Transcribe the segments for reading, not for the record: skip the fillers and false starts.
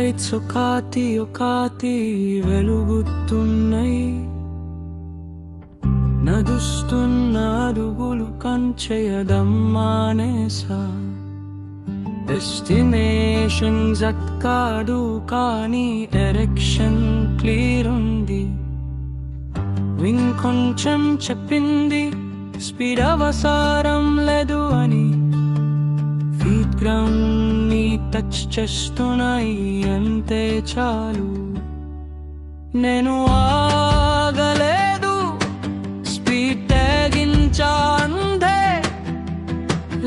Lights ఒకాతి వెలుగుతున్నాయి. నడుస్తున్న అడుగులు కంచెయడం మానేసా. డెస్టినేషన్ కాదు కానీ ఎరెక్షన్ క్లియర్ ఉంది. ఇంకొంచెం చెప్పింది స్పీడ్ అవసరం లేదు అని. ఫీట్ గ్రౌండ్ ని టచ్ చేస్తున్నాయి అంతే చాలు. నేను ఆగలేదు, స్పీడ్ తగ్గించా అంతే.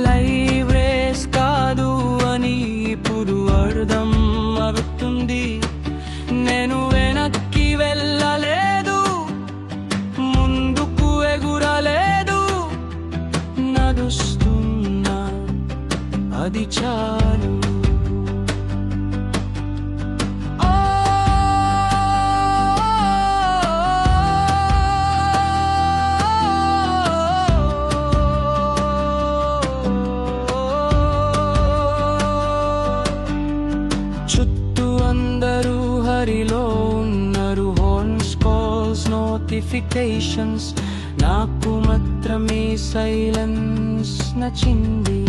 లైవ్ రేస్ కాదు అని ఇప్పుడు అర్థం అవుతుంది. నేను వెనక్కి వెళ్ళలేదు, ముందుకు ఎగురలేదు. నడుస్తున్నా అది చాలు. చుట్టూ అందరూ హరిలో ఉన్నారు. Horns, calls, notifications. నాకు మాత్రమే సైలెన్స్ నచ్చింది.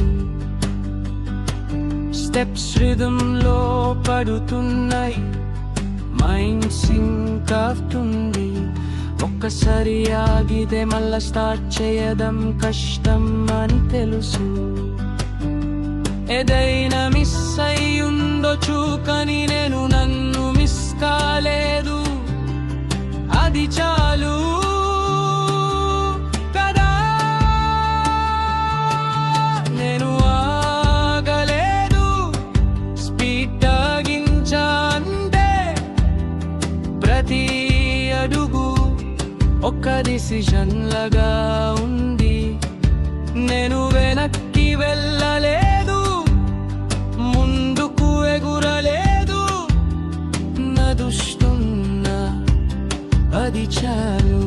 స్టెప్స్ రిథంలో పడుతున్నాయి, మైండ్ సింక్ అవుతుంది. ఒక్కసారి ఆగితే మళ్ళా స్టార్ట్ చేయడం కష్టం అని తెలుసు. ఏదైనా మిస్ అయి ఉండొచ్చు కానీ నేను నన్ను మిస్ కాలేదు, అది చాలు. ప్రతి అడుగు ఒక డిసిషన్ లాగా ఉంది. నేను వెనక్కి వెళ్ళలేదు, ముందుకు ఎగురలేదు. నడుస్తున్నా అది చాలు.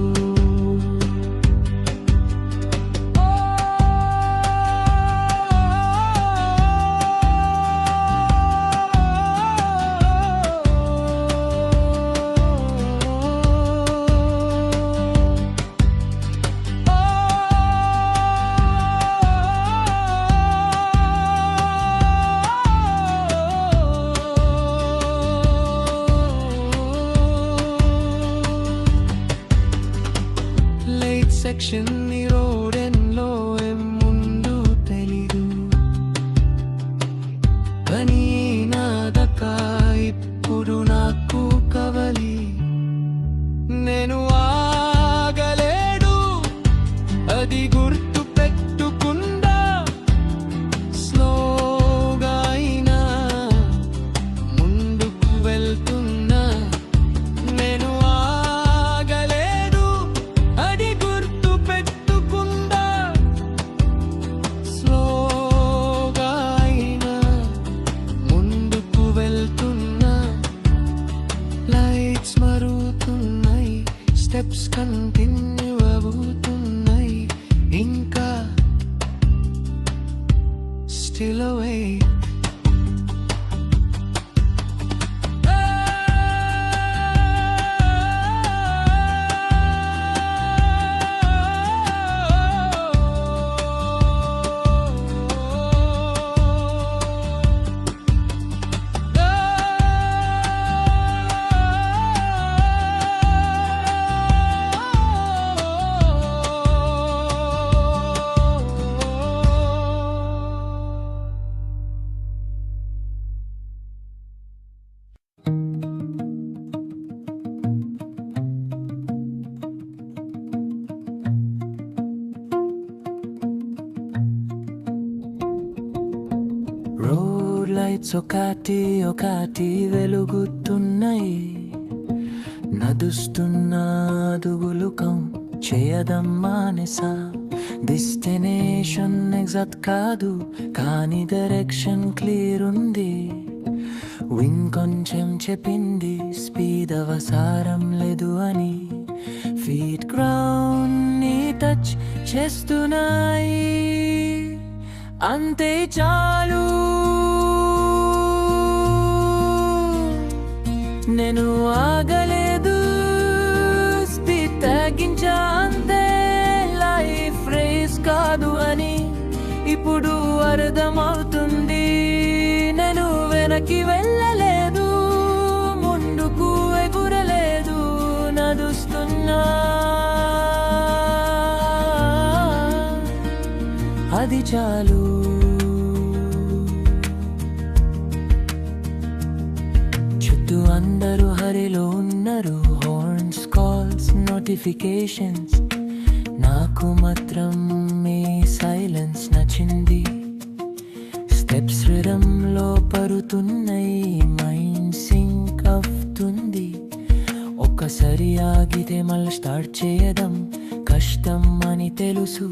సెక్షన్ ని రోడెన్లో ముందు తెలీదు కానీ నాదకా ఇప్పుడు నాకు కవలి. నేను ఆగలేడు, అది గుర్తు పెట్టుకుందా. స్లోగా అయినా ముందుకు వెళ్తున్నా. నేను స్టెప్స్ కంటిన్యూ అవుతున్నాయి ఇంకా. Still away. రోడ్ లైట్స్ ఒకటి వెలుగుతున్నాయి. నడుస్తున్న అడుగులు చేయడం మానేసా. డెస్టినేషన్ ఎగ్జాక్ట్ కాదు కానీ డైరెక్షన్ క్లియర్ ఉంది. ఇంకొంచెం చెప్పింది స్పీడ్ అవసరం లేదు అని. ఫీట్ గ్రౌండ్ ని టచ్ చేస్తున్నాయి అంతే చాలు. నేను ఆగలేదు, స్పీడ్ తగ్గించా అంతే. లైఫ్ రేస్ కాదు అని ఇప్పుడు అర్థమవుతుంది. నేను వెనక్కి వెళ్ళలేదు, ముందుకు ఎగురలేదు, నడుస్తున్నా. అది చాలు. చుట్టూ అందరూ హరిలో ఉన్నారు, హార్న్స్, కాల్స్, నోటిఫికేషన్స్. నాకు మాత్రం మీ సైలెన్స్ నచ్చింది. స్టెప్స్ రిథంలో పరుతున్నాయి, మైండ్ సింక్ అవుతుంది. ఒక్కసారి ఆగితే మళ్ళీ స్టార్ట్ చేయడం కష్టం అని తెలుసు.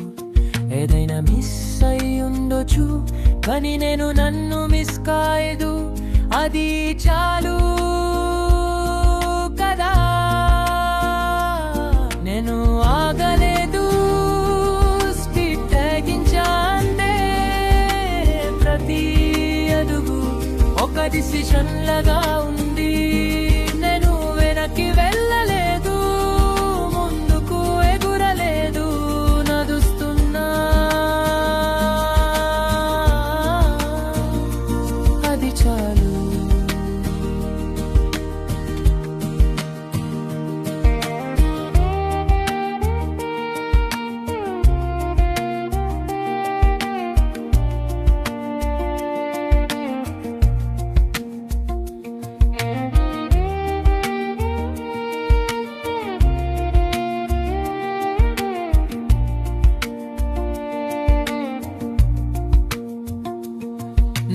ఏదైనా మిస్ అయి ఉండొచ్చు, కానీ నేను నన్ను మిస్ కాయదు. అది చాలు కదా. నేను ఆగలేదు, స్పీడ్ తగ్గించా అంతే. ప్రతి అడుగు ఒక డిసిషన్ లాగా ఉంది. నేను వెనక్కి వెళ్ళలేదు, ముందుకు ఎగురలేదు, నడుస్తున్నా. అది చాలు.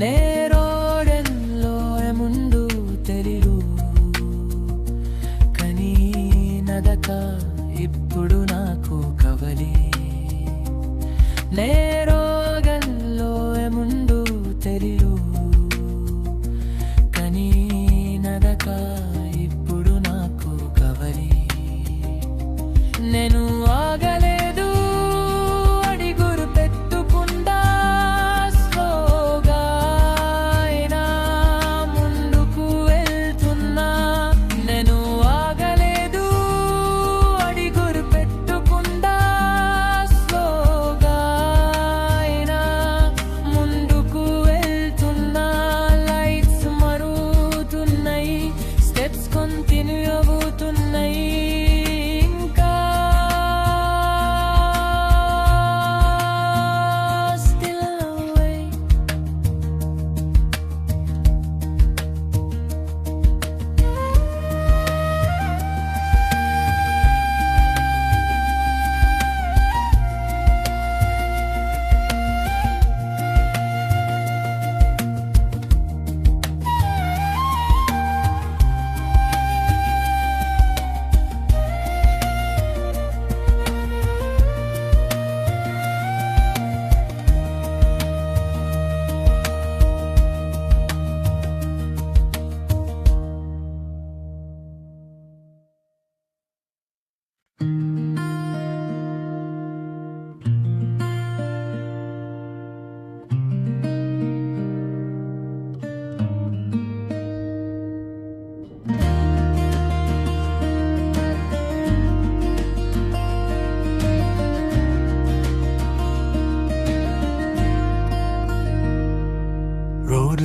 నేరోడెల్లో ముందు తెలీదు, కానీ నదక ఇప్పుడు నాకు కవలి. నేరోగల్లో ముందు తెలీదు, కానీ నదక ఇప్పుడు నాకు కవలి. నేను ఆగలేదు, అడిగురు పెట్టుకుండా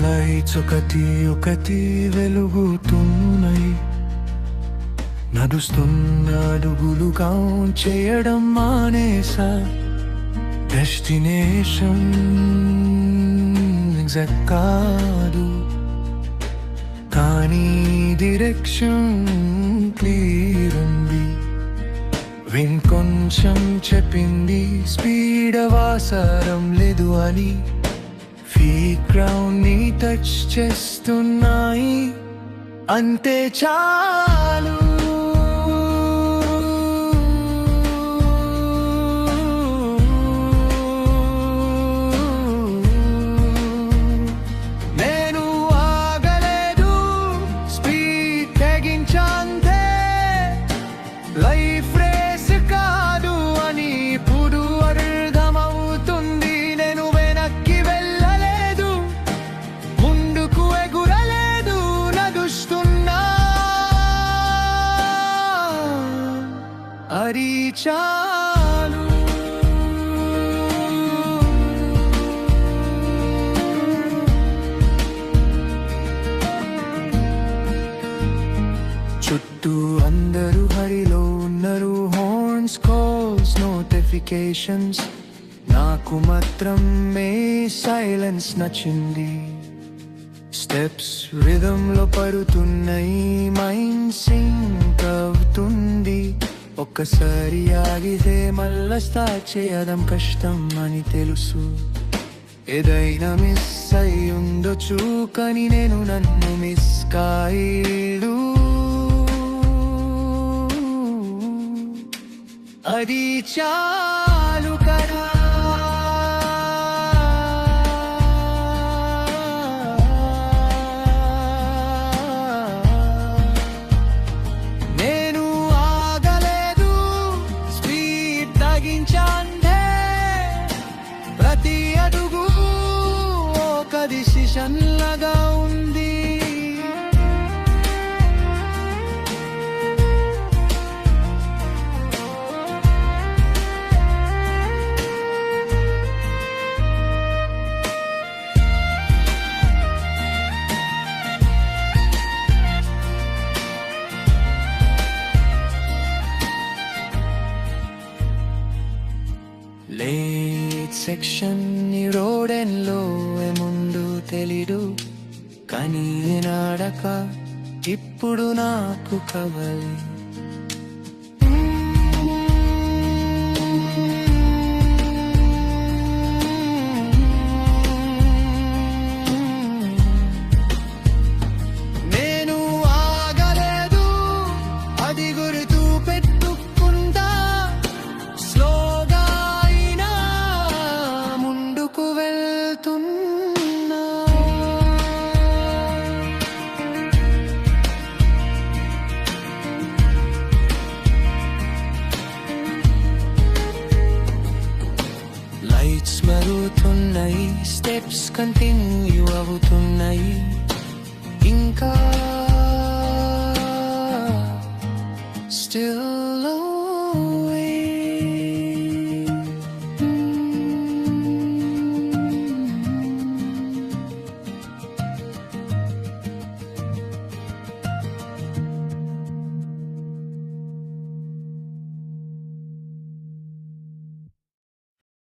లైట్స్ ఒకటి ఒకటి వెలుగుతున్నాయి. నడుస్తున్న అడుగులు కౌంట్ చేయడం మానేసా. డెస్టినేషన్ ఎగ్జాక్ట్ కాదు, కానీ డైరెక్షన్ క్లియర్ ఉంది. కొంచెం చెప్పింది స్పీడ్ అవసరం లేదు అని. ఫీట్ గ్రౌండ్ ని టచ్ చేస్తున్నాయి, అంతే చాలు. నేను ఆగలేదు, స్పీడ్ తగ్గించంతే. లైఫ్ రేస్ కాదు అని ఇప్పుడు అర్థమవుతుంది. నేను వెనక్కి వెళ్ళలేదు, ముందుకు ఎగురలేదు, నడుస్తున్నా. చాలు. చుట్టూ అందరూ హరిలో ఉన్నారు, హార్న్స్, కాల్స్, నోటిఫికేషన్స్. నాకు మాత్రం మే సైలెన్స్ నచ్చింది. స్టెప్స్ రిథంలో పడుతున్నాయి, మైండ్ సింక్ అవుతుంది. ఒక్కసారి ఆగితే మళ్ళా స్టార్ట్ చేయడం కష్టం అని తెలుసు. ఏదైనా మిస్ అయి ఉండొచ్చు, కానీ నేను నన్ను మిస్ కాయలేదు. అది చాలు కదా. నేను ఆగలేదు, స్పీడ్ తగ్గించాందే. ప్రతి అడుగు ఒక డిసిషన్ లాగా ఉంది. లేట్ సెక్షన్ ని రోడెన్లో ముందు తెలీదు, కానీ నాడక ఇప్పుడు నాకు కవలి. నేను ఆగలేదు, అది గుర్తు పెట్టుకుంటా. స్లోగా అయినా ముందుకు వెళ్తున్నా. లైట్స్ మరుగుతున్నాయి, స్టెప్స్ కంటిన్యూ అవుతున్నాయి. ఇంకా